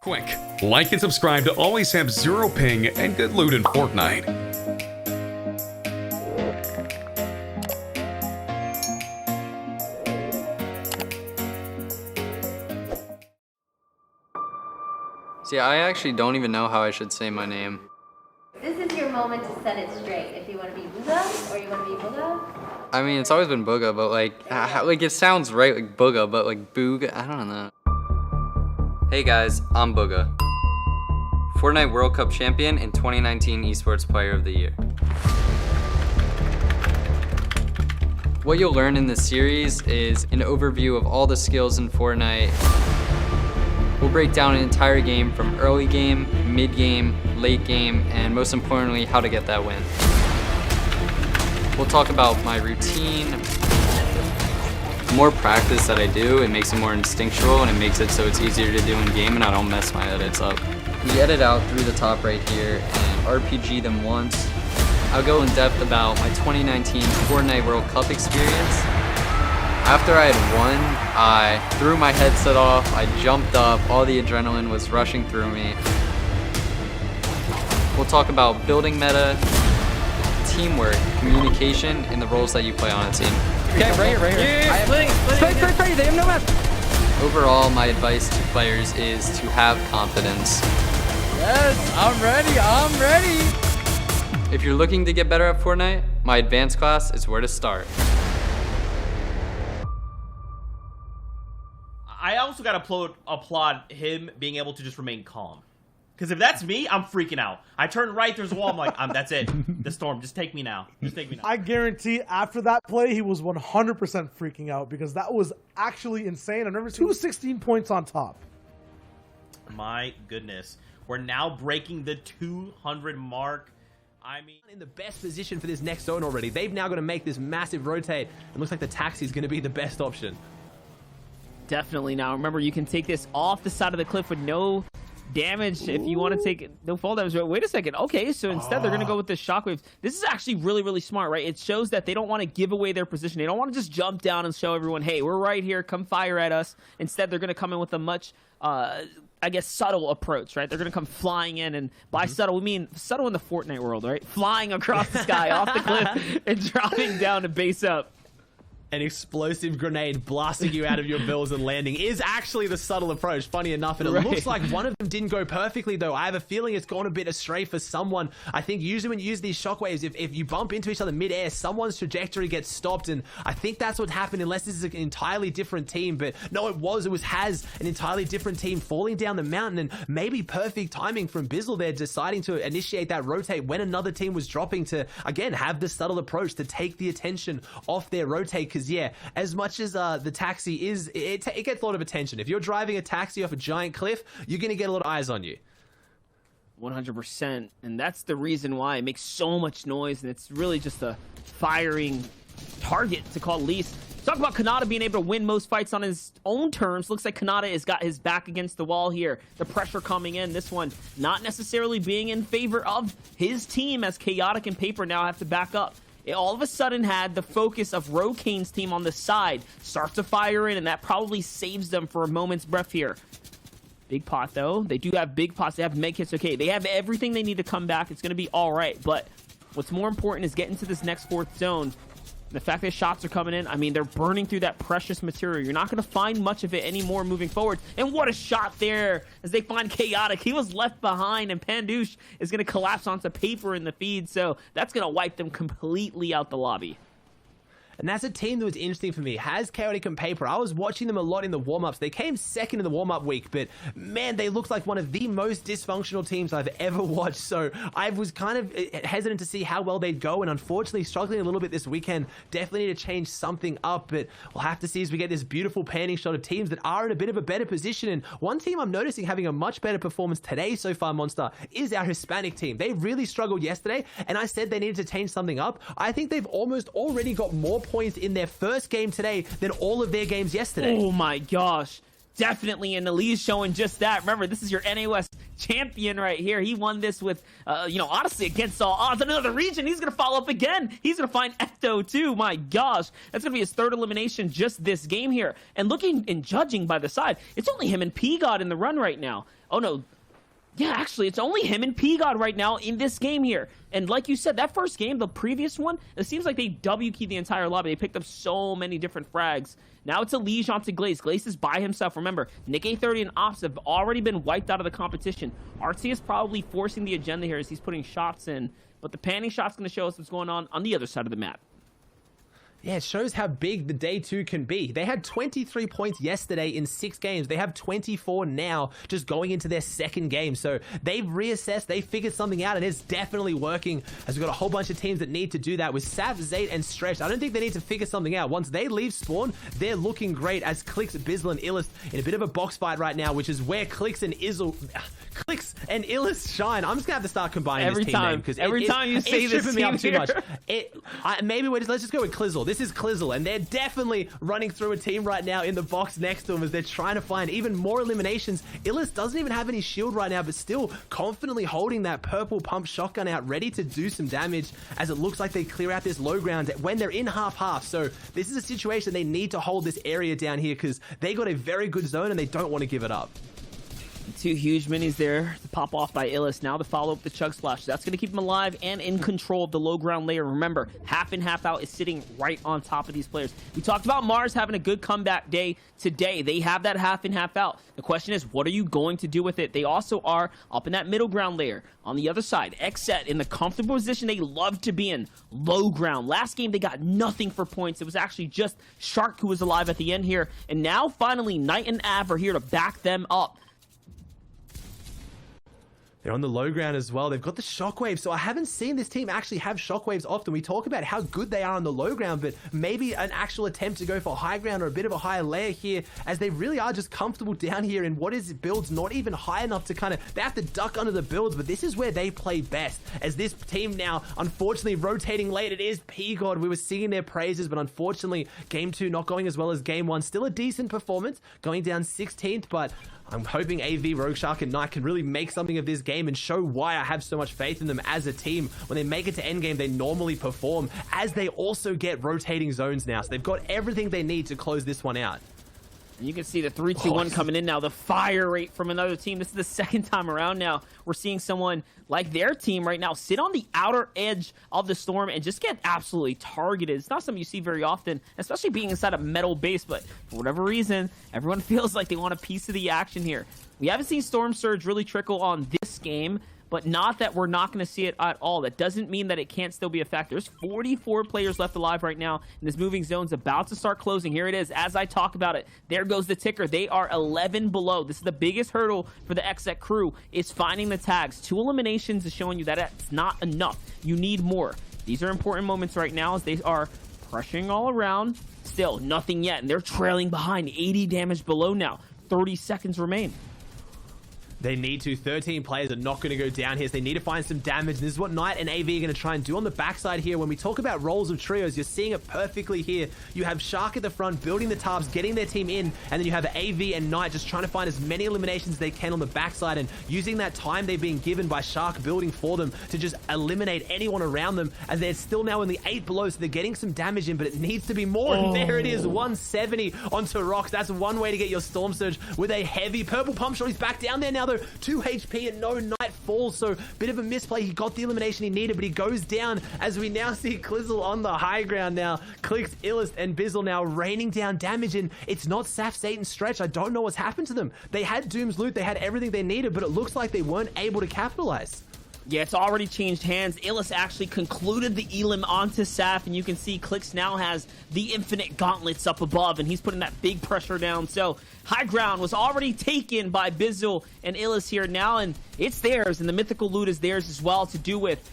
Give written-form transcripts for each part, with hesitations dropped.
Quick, like and subscribe to always have zero ping and good loot in Fortnite. See, I actually don't even know how I should say my name. This is your moment to set it straight. If you want to be Bugha or you want to be Bugha. I mean, it's always been Bugha, but like it sounds right, like Bugha, but like Bugha, I don't know. Hey guys, I'm Bugha, Fortnite World Cup champion and 2019 Esports Player of the Year. What you'll learn in this series is an overview of all the skills in Fortnite. We'll break down an entire game from early game, mid game, late game, and most importantly, how to get that win. We'll talk about my routine. The more practice that I do, it makes it more instinctual and it makes it so it's easier to do in game and I don't mess my edits up. We edit out through the top right here and RPG them once. I'll go in depth about my 2019 Fortnite World Cup experience. After I had won, I threw my headset off, I jumped up, all the adrenaline was rushing through me. We'll talk about building meta, teamwork, communication, and the roles that you play on a team. Okay, right here. Yeah, Straight, they have no map. Overall, my advice to players is to have confidence. Yes, I'm ready. If you're looking to get better at Fortnite, my advanced class is where to start. I also gotta applaud him being able to just remain calm. Because if that's me, I'm freaking out. I turn right, there's a wall, I'm like, that's it. The storm, just take me now. I guarantee after that play, he was 100% freaking out because that was actually insane. I've never seen 216 points on top. My goodness. We're now breaking the 200 mark. I mean, In the best position for this next zone already. They've now got to make this massive rotate. It looks like the taxi is going to be the best option. Definitely. Now remember, you can take this off the side of the cliff with no damage. If you want to take no fall damage. Wait a second. Okay, so instead they're going to go with the shockwave. This is actually really smart, right? It shows that they don't want to give away their position. They don't want to just jump down and show everyone, hey, we're right here, come fire at us. Instead, they're going to come in with a much I guess subtle approach, right? They're gonna come flying in, and by subtle we mean subtle in the Fortnite world, right? Flying across the sky off the cliff and dropping down to base up. An explosive grenade blasting you out of your bills and landing is actually the subtle approach, funny enough. And it looks like one of them didn't go perfectly, though. I have a feeling it's gone a bit astray for someone. I think usually when you use these shockwaves, if you bump into each other mid-air, someone's trajectory gets stopped. And I think that's what happened, unless this is an entirely different team. But no, it was Haz, an entirely different team falling down the mountain. And maybe perfect timing from Bizzle there, deciding to initiate that rotate when another team was dropping to, again, have the subtle approach to take the attention off their rotate. Because yeah, as much as the taxi is, it gets a lot of attention. If you're driving a taxi off a giant cliff, you're going to get a lot of eyes on you. 100%. And that's the reason why it makes so much noise, and it's really just a firing target to call least. Talk about Kanata being able to win most fights on his own terms. Looks like Kanata has got his back against the wall here. The pressure coming in. This one not necessarily being in favor of his team, as Chaotic and Paper now have to back up. It all of a sudden had the focus of Rokane's team on the side start to fire in, and that probably saves them for a moment's breath here. Big pot, though. They do have big pots. They have med kits. Okay, they have everything they need to come back. It's going to be all right. But what's more important is getting to this next fourth zone. The fact that shots are coming in, I mean, they're burning through that precious material. You're not going to find much of it anymore moving forward. And what a shot there as they find Chaotic. He was left behind, and Pandoosh is going to collapse onto Paper in the feed. So that's going to wipe them completely out the lobby. And that's a team that was interesting for me. Haz, Chaotic, and Paper. I was watching them a lot in the warm-ups. They came second in the warm-up week, but man, they looked like one of the most dysfunctional teams I've ever watched. So I was kind of hesitant to see how well they'd go, and unfortunately struggling a little bit this weekend. Definitely need to change something up, but we'll have to see as we get this beautiful panning shot of teams that are in a bit of a better position. And one team I'm noticing having a much better performance today so far, Monster, is our Hispanic team. They really struggled yesterday, and I said they needed to change something up. I think they've almost already got more points in their first game today than all of their games yesterday. Oh my gosh. Definitely, and Elise showing just that. Remember, this is your NAOS champion right here. He won this with, honestly, against all odds. Another region, he's going to follow up again. He's going to find Ecto too. My gosh, that's going to be his third elimination just this game here. And looking and judging by the side, it's only him and P-God in the run right now. Oh, no. Yeah, actually, it's only him and P-God right now in this game here. And like you said, that first game, the previous one, it seems like they W-keyed the entire lobby. They picked up so many different frags. Now it's a Liege onto Glaze. Glaze is by himself. Remember, Nick A30 and Ops have already been wiped out of the competition. RT is probably forcing the agenda here as he's putting shots in. But the panning shot's going to show us what's going on the other side of the map. Yeah, it shows how big the day 2 can be. They had 23 points yesterday in 6 games. They have 24 now, just going into their second game. So they've reassessed, they figured something out, and it's definitely working, as we've got a whole bunch of teams that need to do that with Sav, Zayt, and Stretch. I don't think they need to figure something out. Once they leave spawn, they're looking great as Clix, Bizzle, and Illest in a bit of a box fight right now, which is where Clix and Illest shine. I'm just gonna have to start combining Every this team name because every time you say this tripping me up too team much. Maybe let's just go with Clizzle. This is Clizzle, and they're definitely running through a team right now in the box next to him as they're trying to find even more eliminations. Illest doesn't even have any shield right now, but still confidently holding that purple pump shotgun out, ready to do some damage as it looks like they clear out this low ground when they're in half-half. So this is a situation they need to hold this area down here because they got a very good zone and they don't want to give it up. 2 huge minis there to pop off by Illest. Now to follow up the Chug Splash. That's going to keep him alive and in control of the low ground layer. Remember, half in, half out is sitting right on top of these players. We talked about Mars having a good comeback day today. They have that half in, half out. The question is, what are you going to do with it? They also are up in that middle ground layer. On the other side, Xset in the comfortable position they love to be in. Low ground. Last game, they got nothing for points. It was actually just Shark who was alive at the end here. And now, finally, Knight and Av are here to back them up. They're on the low ground as well. They've got the shockwaves. So I haven't seen this team actually have shockwaves often. We talk about how good they are on the low ground, but maybe an actual attempt to go for high ground or a bit of a higher layer here, as they really are just comfortable down here in what is builds not even high enough to kind of, they have to duck under the builds, but this is where they play best. As this team now, unfortunately, rotating late, it is P-God. We were singing their praises, but unfortunately, game 2 not going as well as game 1. Still a decent performance, going down 16th, but I'm hoping AV, Rogue Shark, and Knight can really make something of this game and show why I have so much faith in them as a team. When they make it to endgame, they normally perform, as they also get rotating zones now. So they've got everything they need to close this one out. And you can see the 3-2-1 coming in now. The fire rate from another team. This is the second time around now. We're seeing someone like their team right now sit on the outer edge of the storm and just get absolutely targeted. It's not something you see very often, especially being inside a metal base. But for whatever reason, everyone feels like they want a piece of the action here. We haven't seen Storm Surge really trickle on this game, but not that we're not going to see it at all. That doesn't mean that it can't still be a factor. There's 44 players left alive right now, and this moving zone's about to start closing. Here it is. As I talk about it, there goes the ticker. They are 11 below. This is the biggest hurdle for the Xset crew, is finding the tags. 2 eliminations is showing you that it's not enough. You need more. These are important moments right now as they are pressuring all around. Still, nothing yet, and they're trailing behind. 80 damage below now. 30 seconds remain. They need to. 13 players are not going to go down here, so they need to find some damage. This is what Knight and AV are going to try and do on the backside here. When we talk about roles of trios, you're seeing it perfectly here. You have Shark at the front, building the tabs, getting their team in, and then you have AV and Knight just trying to find as many eliminations as they can on the backside, and using that time they've been given by Shark building for them to just eliminate anyone around them, as they're still now in the 8 below, so they're getting some damage in, but it needs to be more. And there it is, 170 onto Rocks. That's one way to get your Storm Surge with a heavy purple pump shot. He's back down there now, though. 2 HP and no Knight falls, so bit of a misplay. He got the elimination he needed, but he goes down as we now see Clizzle on the high ground now. Clix, Illest, and Bizzle now raining down damage, and it's not Saf, Satan, Stretch. I don't know what's happened to them. They had Doom's loot, they had everything they needed, but it looks like they weren't able to capitalize. Yeah, it's already changed hands. Illest actually concluded the elim onto Saf, and you can see Clix now has the infinite gauntlets up above, and he's putting that big pressure down. So high ground was already taken by Bizzle and Illest here now, and it's theirs, and the mythical loot is theirs as well to do with.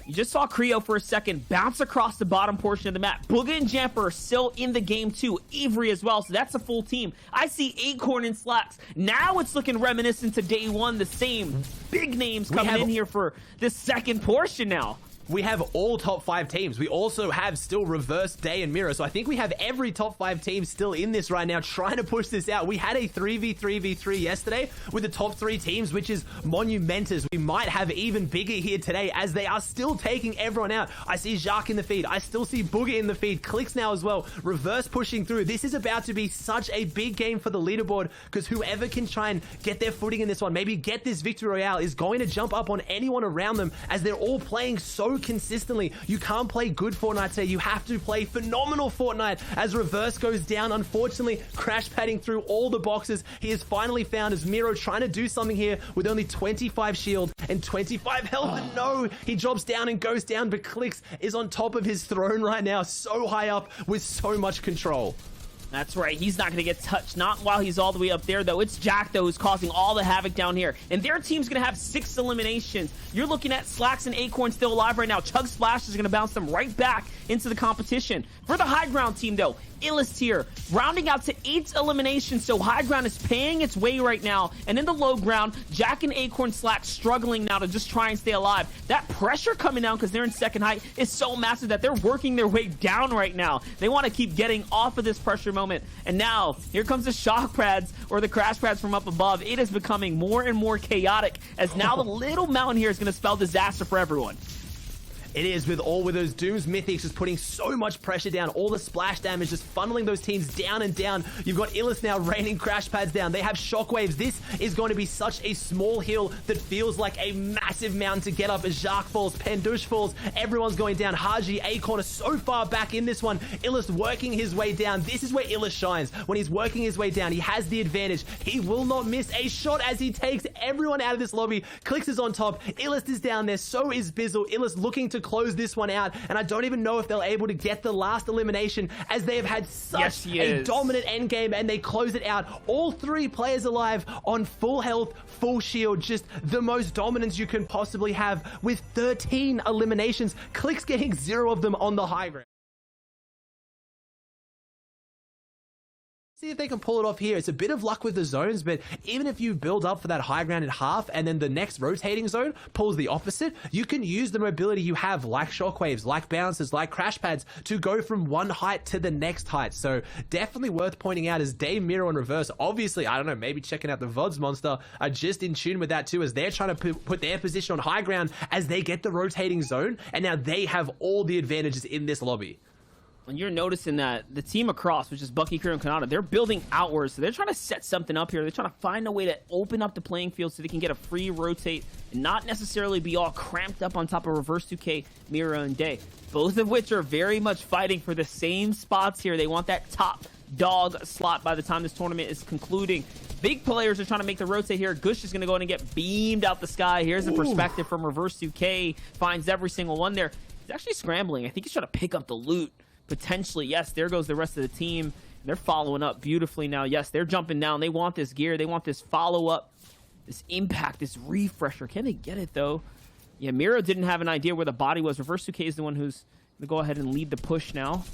You just saw Creo for a second bounce across the bottom portion of the map. Bugha and Jamper are still in the game too. Avery as well, so that's a full team. I see Acorn and Slacks. Now it's looking reminiscent to day 1. The same big names coming in here for this second portion now. we have all top 5 teams. We also have still Reverse, Day, and Miro. So I think we have every top 5 team still in this right now, trying to push this out. We had a 3v3v3 yesterday with the top 3 teams, which is monumentous. We might have even bigger here today, as they are still taking everyone out. I see Jacques in the feed. I still see Bugha in the feed. Clix now as well. Reverse pushing through. This is about to be such a big game for the leaderboard, because whoever can try and get their footing in this one, maybe get this victory royale, is going to jump up on anyone around them, as they're all playing so consistently. You can't play good Fortnite today. You have to play phenomenal Fortnite. As Reverse goes down, unfortunately, crash padding through all the boxes. He is finally found as Miro trying to do something here with only 25 shield and 25 health. And no, he drops down and goes down, but Clix is on top of his throne right now, so high up with so much control. That's right. He's not going to get touched. Not while he's all the way up there, though. It's Jack, though, who's causing all the havoc down here. And their team's going to have 6 eliminations. You're looking at Slacks and Acorn still alive right now. Chug Splash is going to bounce them right back into the competition. For the high ground team, though, Illest here, rounding out to 8 eliminations, so high ground is paying its way right now. And in the low ground, Jack and Acorn Slack struggling now to just try and stay alive. That pressure coming down, because they're in second height, is so massive that they're working their way down right now. They want to keep getting off of this pressure moment. And now, here comes the shock pads, or the crash pads from up above. It is becoming more and more chaotic, as now the little mountain here is going to spell disaster for everyone. It is, with those Dooms Mythics just putting so much pressure down. All the splash damage just funneling those teams down and down. You've got Illest now raining crash pads down. They have shockwaves. This is going to be such a small hill that feels like a massive mountain to get up, as Jacques falls, Pendush falls. Everyone's going down. Haji, Acorn are so far back in this one. Illest working his way down. This is where Illest shines. When he's working his way down, he has the advantage. He will not miss a shot as he takes everyone out of this lobby. Clix is on top. Illest is down there. So is Bizzle. Illest looking to close this one out, and I don't even know if they'll able to get the last elimination, as they have had such a dominant end game, and they close it out. All 3 players alive on full health, full shield, just the most dominance you can possibly have, with 13 eliminations. Clix getting 0 of them on the high ground. See if they can pull it off here. It's a bit of luck with the zones, but even if you build up for that high ground in half, and then the next rotating zone pulls the opposite, you can use the mobility you have, like shockwaves, like bounces, like crash pads, to go from one height to the next height. So definitely worth pointing out, as Day, Miro, and Reverse, obviously, I don't know, maybe checking out the VODs monster, are just in tune with that too, as they're trying to put their position on high ground as they get the rotating zone, and now they have all the advantages in this lobby. And you're noticing that the team across, which is Bucky, Kira, and Kanata, they're building outwards. So they're trying to set something up here. They're trying to find a way to open up the playing field so they can get a free rotate and not necessarily be all cramped up on top of Reverse 2K, Miro, and Day. Both of which are very much fighting for the same spots here. They want that top dog slot by the time this tournament is concluding. Big players are trying to make the rotate here. Gush is going to go in and get beamed out the sky. Here's the perspective from Reverse 2K. Finds every single one there. He's actually scrambling. I think he's trying to pick up the loot. Potentially, yes, there goes the rest of the team. They're following up beautifully now. Yes, they're jumping down. They want this gear. They want this follow-up, this impact, this refresher. Can they get it, though? Yeah, Miro didn't have an idea where the body was. Reverse 2K is the one who's going to go ahead and lead the push now.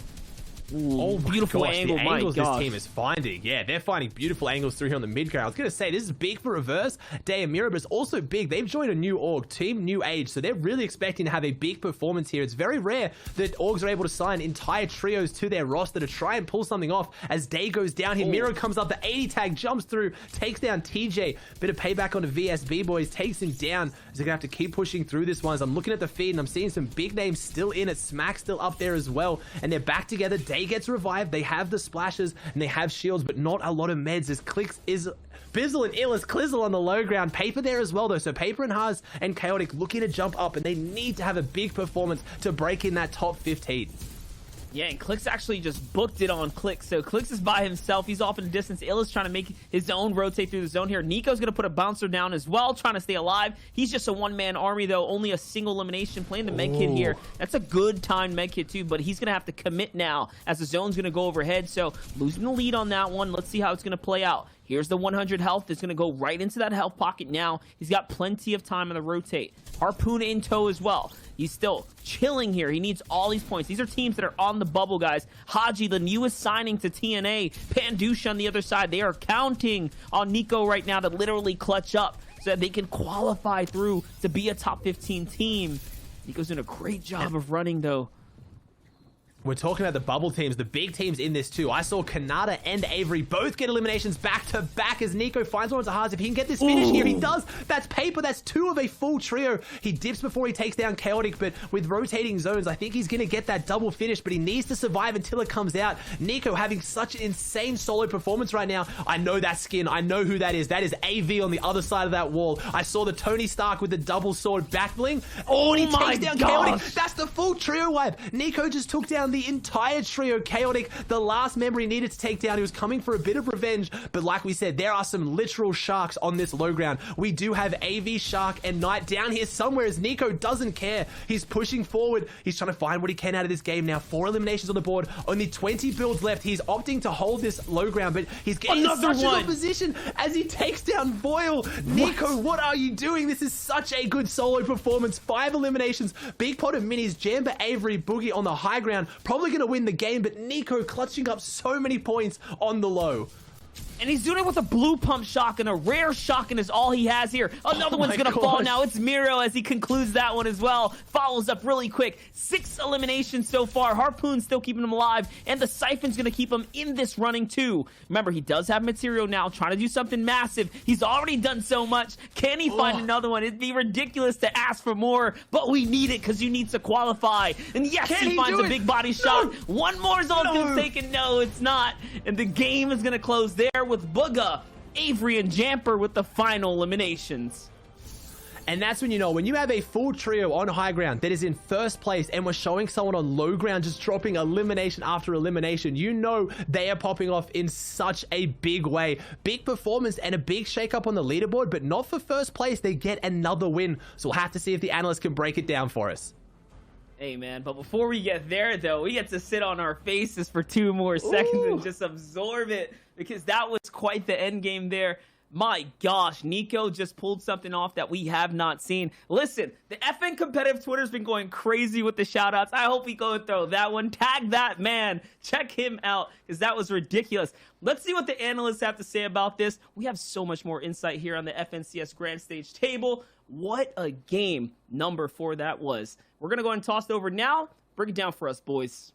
Ooh, oh, beautiful gosh, angle. The angles my this gosh. team is finding. Yeah, they're finding beautiful angles through here on the mid ground. I was going to say, this is big for Reverse, Day, and Miro, but it's also big. They've joined a new org, Team New Age, so they're really expecting to have a big performance here. It's very rare that orgs are able to sign entire trios to their roster to try and pull something off. As Day goes down here, Miro comes up, the 80 tag, jumps through, takes down TJ. Bit of payback on the VSB boys, takes him down. As they're going to have to keep pushing through this one. As I'm looking at the feed, and I'm seeing some big names still in it. Smack still up there as well, and they're back together. Day gets revived. They have the splashes and they have shields, but not a lot of meds, as Clix is Bizzle and Illest, Clizzle on the low ground. Paper there as well, though. So Paper and Haas and Chaotic looking to jump up, and they need to have a big performance to break in that top 15. Yeah, and Clix actually just booked it on Clix. So Clix is by himself. He's off in the distance. Illa's trying to make his own rotate through the zone here. Nico's going to put a bouncer down as well, trying to stay alive. He's just a one-man army, though. Only a single elimination. Playing the medkit here. That's a good timed medkit, too, but he's going to have to commit now as the zone's going to go overhead. So losing the lead on that one. Let's see how it's going to play out. Here's the 100 health. It's going to go right into that health pocket now. He's got plenty of time on the rotate. Harpoon in tow as well. He's still chilling here. He needs all these points. These are teams that are on the bubble, guys. Haji, the newest signing to TNA. Pandush on the other side. They are counting on Nico right now to literally clutch up so that they can qualify through to be a top 15 team. Nico's doing a great job of running, though. We're talking about the bubble teams, the big teams in this too. I saw Kanata and Avery both get eliminations back to back as Nico finds one of the hearts. If he can get this finish here, he does. That's paper. That's 2 of a full trio. He dips before he takes down Chaotic, but with rotating zones, I think he's going to get that double finish, but he needs to survive until it comes out. Nico having such an insane solo performance right now. I know that skin. I know who that is. That is AV on the other side of that wall. I saw the Tony Stark with the double sword back bling. Oh, and he takes down Chaotic. That's the full trio wipe. Nico just took down the entire trio. Chaotic, the last member he needed to take down. He was coming for a bit of revenge, but like we said, there are some literal sharks on this low ground. We do have AV, Shark, and Knight down here somewhere as Nico doesn't care. He's pushing forward. He's trying to find what he can out of this game now. 4 eliminations on the board. Only 20 builds left. He's opting to hold this low ground, but he's getting in such a good position as he takes down Voil. Nico, what are you doing? This is such a good solo performance. 5 eliminations. Big pot of minis. Jamba, Avery, Boogie on the high ground. Probably going to win the game, but Nico clutching up so many points on the low. And he's doing it with a blue pump shotgun. A rare shotgun is all he has here. Another one's going to fall now. It's Miro as he concludes that one as well. Follows up really quick. 6 eliminations so far. Harpoon's still keeping him alive. And the Siphon's going to keep him in this running too. Remember, he does have material now. Trying to do something massive. He's already done so much. Can he find another one? It'd be ridiculous to ask for more. But we need it because you need to qualify. And yes, he finds a big body shot. One more is all it's going to take. And no, it's not. And the game is going to close there with Bugha, Avery, and Jamper with the final eliminations. And that's when you know, when you have a full trio on high ground that is in first place and we're showing someone on low ground just dropping elimination after elimination, you know they are popping off in such a big way. Big performance and a big shake-up on the leaderboard, but not for first place. They get another win. So we'll have to see if the analyst can break it down for us. Hey, man, but before we get there, though, we get to sit on our faces for 2 more seconds and just absorb it, because that was quite the end game there. My gosh, Nico just pulled something off that we have not seen. Listen, the FN competitive Twitter's been going crazy with the shout-outs. I hope we go and throw that one. Tag that man. Check him out, because that was ridiculous. Let's see what the analysts have to say about this. We have so much more insight here on the FNCS Grand Stage table. What a game number 4 that was. We're going to go ahead and toss it over now. Break it down for us, boys.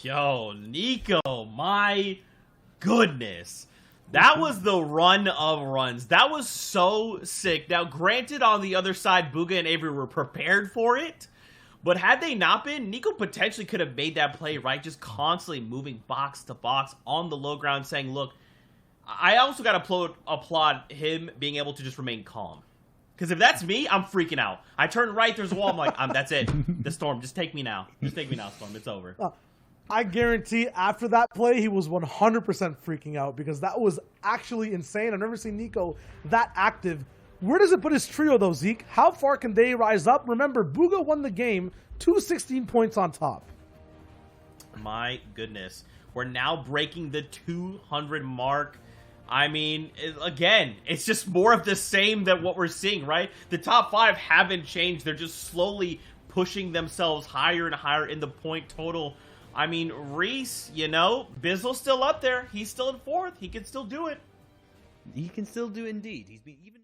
Yo, Nico, my goodness. That was the run of runs. That was so sick. Now, granted, on the other side, Bugha and Avery were prepared for it. But had they not been, Nico potentially could have made that play, right? Just constantly moving box to box on the low ground, saying, look, I also got to applaud him being able to just remain calm. Because if that's me, I'm freaking out. I turn right, there's a wall, I'm like, that's it. The Storm, just take me now. Just take me now, Storm. It's over. I guarantee after that play, he was 100% freaking out because that was actually insane. I've never seen Nico that active. Where does it put his trio, though, Zeke? How far can they rise up? Remember, Bugha won the game, 216 points on top. My goodness. We're now breaking the 200 mark. I mean, again, it's just more of the same than what we're seeing, right? The top 5 haven't changed. They're just slowly pushing themselves higher and higher in the point total. I mean, Reese, you know, Bizzle's still up there. He's still in 4th. He can still do it. He can still do it indeed. He's been even...